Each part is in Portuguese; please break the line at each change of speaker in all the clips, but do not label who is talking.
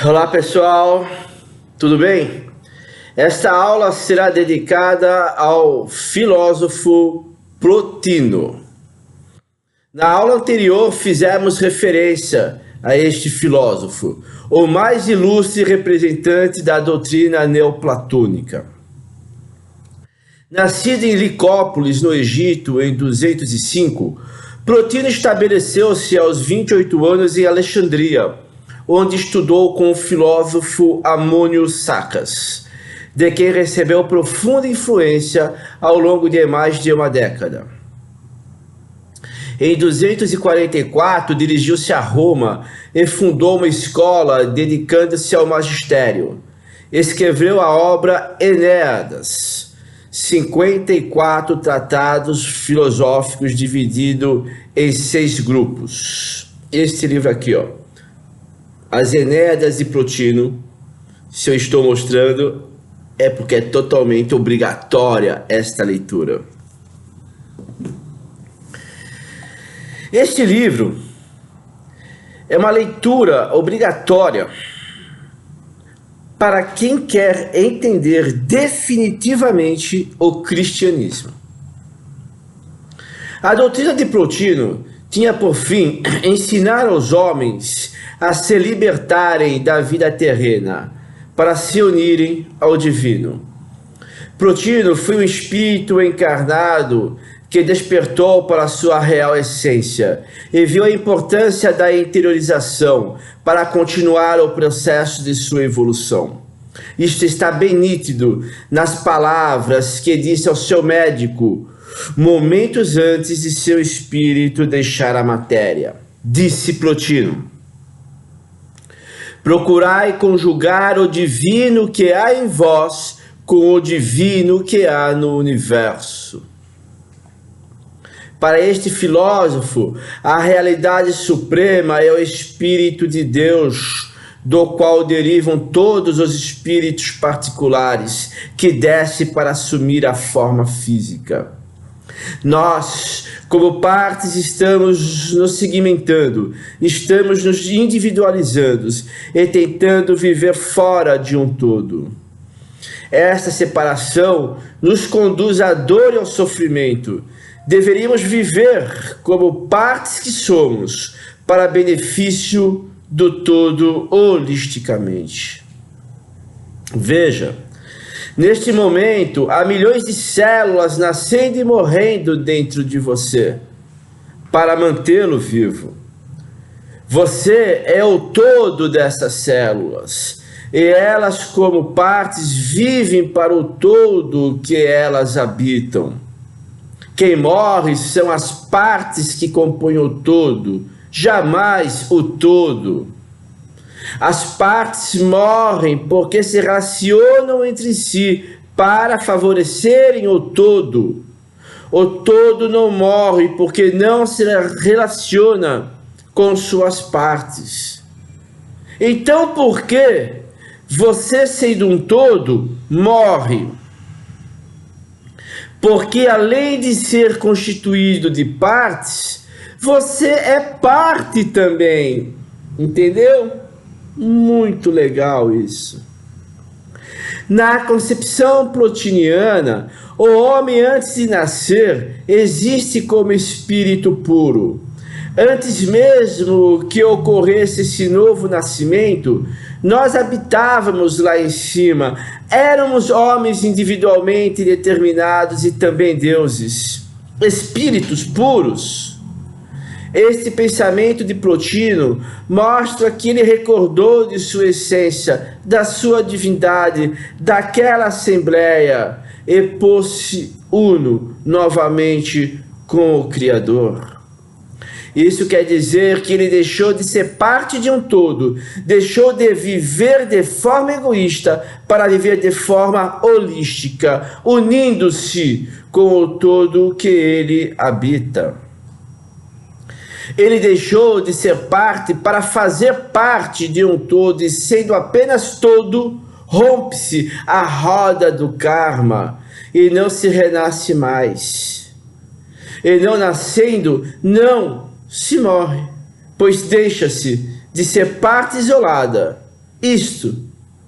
Olá pessoal, tudo bem? Esta aula será dedicada ao filósofo Plotino. Na aula anterior fizemos referência a este filósofo, o mais ilustre representante da doutrina neoplatônica. Nascido em Licópolis, no Egito, em 205, Plotino estabeleceu-se aos 28 anos em Alexandria, onde estudou com o filósofo Amônio Sacas, de quem recebeu profunda influência ao longo de mais de uma década. Em 244, dirigiu-se a Roma e fundou uma escola dedicando-se ao magistério. Escreveu a obra Enéadas, 54 tratados filosóficos divididos em 6 grupos. Este livro aqui, ó. As Enéadas de Plotino, se eu estou mostrando, é porque é totalmente obrigatória esta leitura. Este livro é uma leitura obrigatória para quem quer entender definitivamente o cristianismo. A doutrina de Plotino tinha por fim ensinar aos homens a se libertarem da vida terrena, para se unirem ao divino. Plotino foi um espírito encarnado que despertou para a sua real essência e viu a importância da interiorização para continuar o processo de sua evolução. Isto está bem nítido nas palavras que disse ao seu médico momentos antes de seu espírito deixar a matéria. Disse Plotino: procurai conjugar o divino que há em vós com o divino que há no universo. Para este filósofo, a realidade suprema é o Espírito de Deus, do qual derivam todos os espíritos particulares, que desce para assumir a forma física. Nós, como partes, estamos nos segmentando, estamos nos individualizando e tentando viver fora de um todo. Esta separação nos conduz à dor e ao sofrimento. Deveríamos viver como partes que somos, para benefício do todo holisticamente. Veja, neste momento, há milhões de células nascendo e morrendo dentro de você, para mantê-lo vivo. Você é o todo dessas células, e elas, como partes, vivem para o todo que elas habitam. Quem morre são as partes que compõem o todo, jamais o todo. As partes morrem porque se relacionam entre si para favorecerem o todo. O todo não morre porque não se relaciona com suas partes. Então, por que você, sendo um todo, morre? Porque além de ser constituído de partes, você é parte também. Entendeu? Muito legal isso. Na concepção plotiniana, o homem antes de nascer existe como espírito puro. Antes mesmo que ocorresse esse novo nascimento, nós habitávamos lá em cima, éramos homens individualmente determinados e também deuses, espíritos puros. Este pensamento de Plotino mostra que ele recordou de sua essência, da sua divindade, daquela assembleia, e pôs-se uno novamente com o Criador. Isso quer dizer que ele deixou de ser parte de um todo, deixou de viver de forma egoísta para viver de forma holística, unindo-se com o todo que ele habita. Ele deixou de ser parte para fazer parte de um todo, e sendo apenas todo, rompe-se a roda do karma e não se renasce mais. E não nascendo, não se morre, pois deixa-se de ser parte isolada Isto,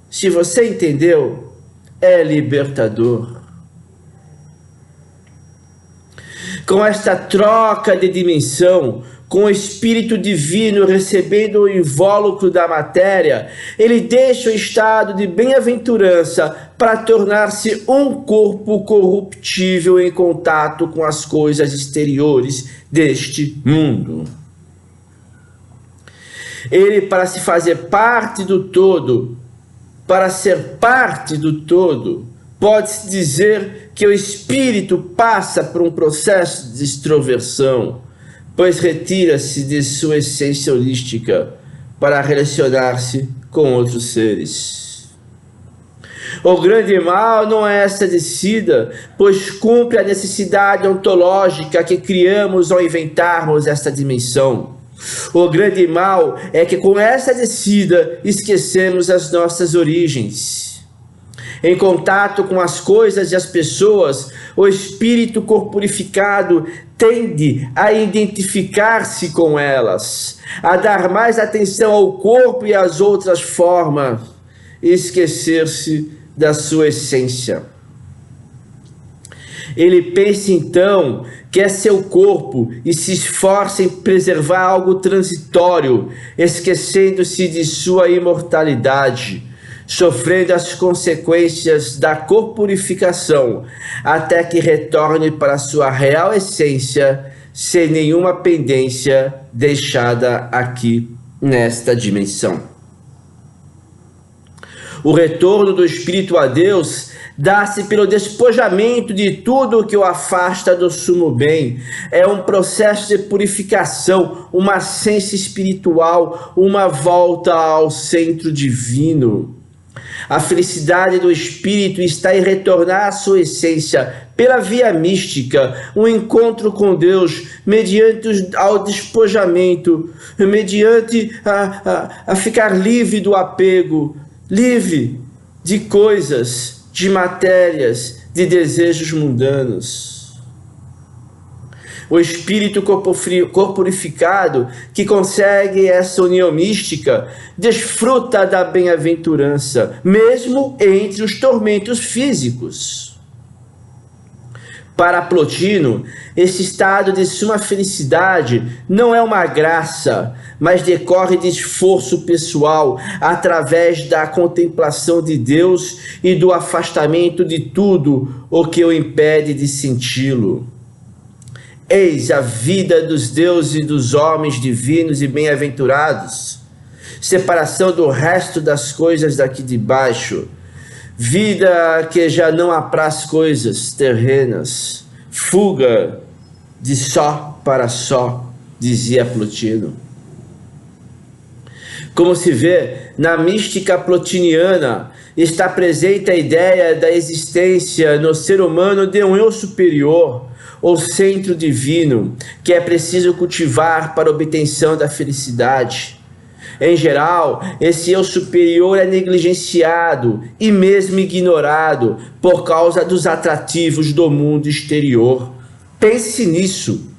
se você entendeu, é libertador. Com esta troca de dimensão, com o Espírito Divino recebendo o invólucro da matéria, ele deixa o estado de bem-aventurança para tornar-se um corpo corruptível em contato com as coisas exteriores deste mundo. Ele, para se fazer parte do todo, para ser parte do todo, pode-se dizer que o espírito passa por um processo de extroversão, pois retira-se de sua essência holística para relacionar-se com outros seres. O grande mal não é essa descida, pois cumpre a necessidade ontológica que criamos ao inventarmos esta dimensão. O grande mal é que com essa descida esquecemos as nossas origens. Em contato com as coisas e as pessoas, o espírito corporificado tende a identificar-se com elas, a dar mais atenção ao corpo e às outras formas, e esquecer-se da sua essência. Ele pensa então que é seu corpo e se esforça em preservar algo transitório, esquecendo-se de sua imortalidade, sofrendo as consequências da corporificação, até que retorne para sua real essência, sem nenhuma pendência deixada aqui nesta dimensão. O retorno do espírito a Deus dá-se pelo despojamento de tudo o que o afasta do sumo bem. É um processo de purificação, uma ascensão espiritual, uma volta ao centro divino. A felicidade do espírito está em retornar à sua essência pela via mística, um encontro com Deus, mediante ao despojamento, mediante a ficar livre do apego, livre de coisas, de matérias, de desejos mundanos. O espírito corporificado que consegue essa união mística desfruta da bem-aventurança, mesmo entre os tormentos físicos. Para Plotino, esse estado de suma felicidade não é uma graça, mas decorre de esforço pessoal através da contemplação de Deus e do afastamento de tudo o que o impede de senti-lo. Eis a vida dos deuses e dos homens divinos e bem-aventurados, separação do resto das coisas daqui de baixo, vida que já não apraz coisas terrenas, fuga de só para só, dizia Plotino. Como se vê, na mística plotiniana está presente a ideia da existência no ser humano de um eu superior, ou centro divino, que é preciso cultivar para a obtenção da felicidade. Em geral, esse eu superior é negligenciado e mesmo ignorado por causa dos atrativos do mundo exterior. Pense nisso.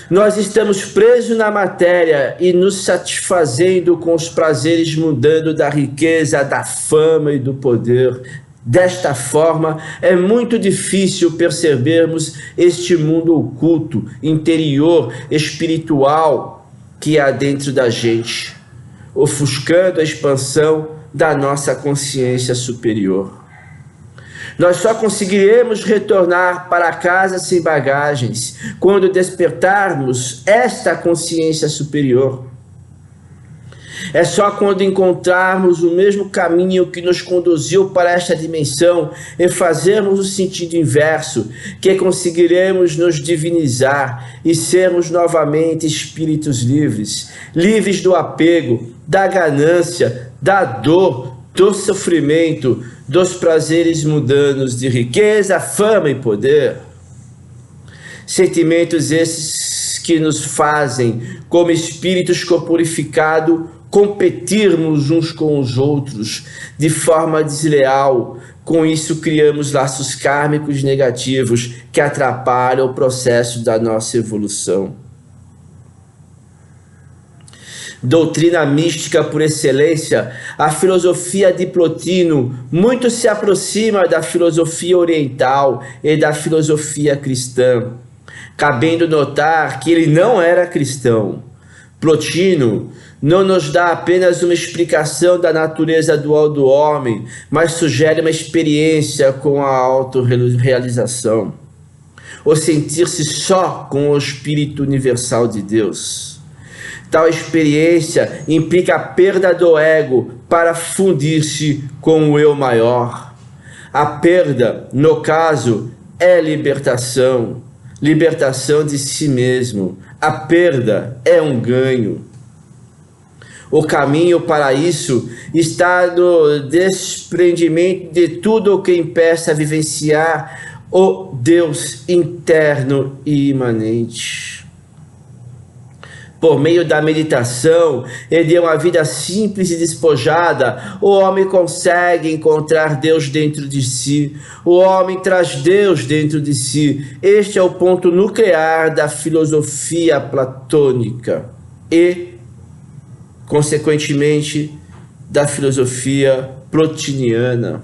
Nós estamos presos na matéria e nos satisfazendo com os prazeres mundanos da riqueza, da fama e do poder. Desta forma, é muito difícil percebermos este mundo oculto, interior, espiritual que há dentro da gente, ofuscando a expansão da nossa consciência superior. Nós só conseguiremos retornar para casa sem bagagens quando despertarmos esta consciência superior. É só quando encontrarmos o mesmo caminho que nos conduziu para esta dimensão e fazermos o sentido inverso que conseguiremos nos divinizar e sermos novamente espíritos livres, livres do apego, da ganância, da dor, do sofrimento, dos prazeres mundanos de riqueza, fama e poder. Sentimentos esses que nos fazem, como espíritos corporificados, competirmos uns com os outros de forma desleal. Com isso criamos laços kármicos negativos que atrapalham o processo da nossa evolução. doutrina mística por excelência, a filosofia de Plotino muito se aproxima da filosofia oriental e da filosofia cristã, cabendo notar que ele não era cristão. Plotino não nos dá apenas uma explicação da natureza dual do homem, mas sugere uma experiência com a autorrealização, ou sentir-se só com o Espírito Universal de Deus. Tal experiência implica a perda do ego para fundir-se com o eu maior. A perda, no caso, é libertação, libertação de si mesmo. A perda é um ganho. O caminho para isso está no desprendimento de tudo o que impeça a vivenciar o Deus interno e imanente. Por meio da meditação e de uma vida simples e despojada, o homem consegue encontrar Deus dentro de si. O homem traz Deus dentro de si. Este é o ponto nuclear da filosofia platônica e, consequentemente, da filosofia plotiniana.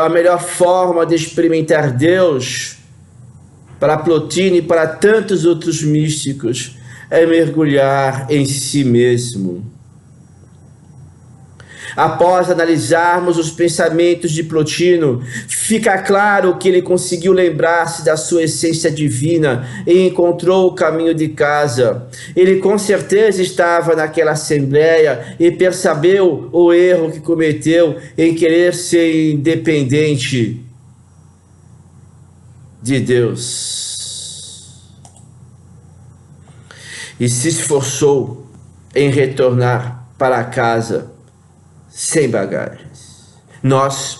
A melhor forma de experimentar Deus para Plotino e para tantos outros místicos é mergulhar em si mesmo. Após analisarmos os pensamentos de Plotino, fica claro que ele conseguiu lembrar-se da sua essência divina e encontrou o caminho de casa. Ele com certeza estava naquela assembleia e percebeu o erro que cometeu em querer ser independente de Deus. E se esforçou em retornar para casa sem bagagens. Nós,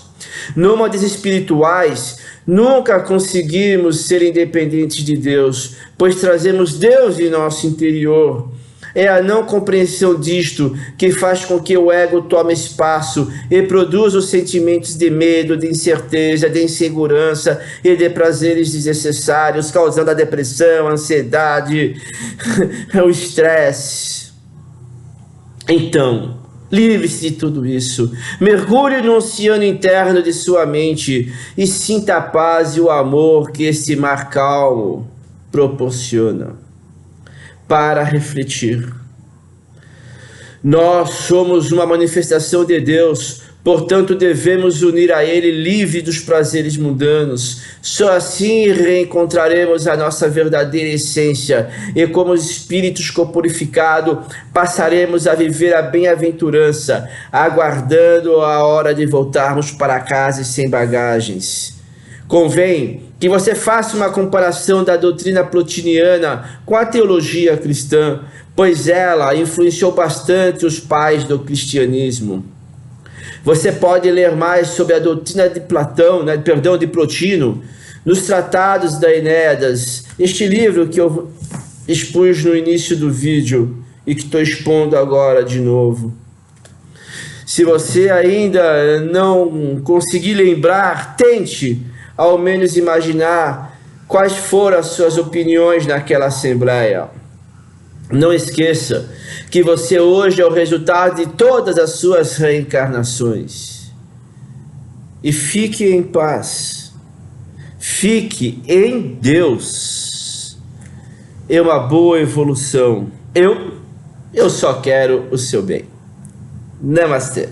nômades espirituais, nunca conseguimos ser independentes de Deus, pois trazemos Deus em nosso interior. É a não compreensão disto que faz com que o ego tome espaço e produza os sentimentos de medo, de incerteza, de insegurança e de prazeres desnecessários, causando a depressão, a ansiedade, o estresse. Então, livre-se de tudo isso, mergulhe no oceano interno de sua mente e sinta a paz e o amor que esse mar calmo proporciona. Para refletir. Nós somos uma manifestação de Deus, portanto devemos unir a Ele livre dos prazeres mundanos. Só assim reencontraremos a nossa verdadeira essência e, como espíritos corporificados, passaremos a viver a bem-aventurança, aguardando a hora de voltarmos para casa sem bagagens. Convém que você faça uma comparação da doutrina plotiniana com a teologia cristã, pois ela influenciou bastante os pais do cristianismo. Você pode ler mais sobre a doutrina de de Plotino, nos tratados da Enéas, este livro que eu expus no início do vídeo e que estou expondo agora de novo. Se você ainda não conseguir lembrar, tente ao menos imaginar quais foram as suas opiniões naquela assembleia. Não esqueça que você hoje é o resultado de todas as suas reencarnações. E fique em paz. Fique em Deus. É uma boa evolução. Eu só quero o seu bem. Namastê.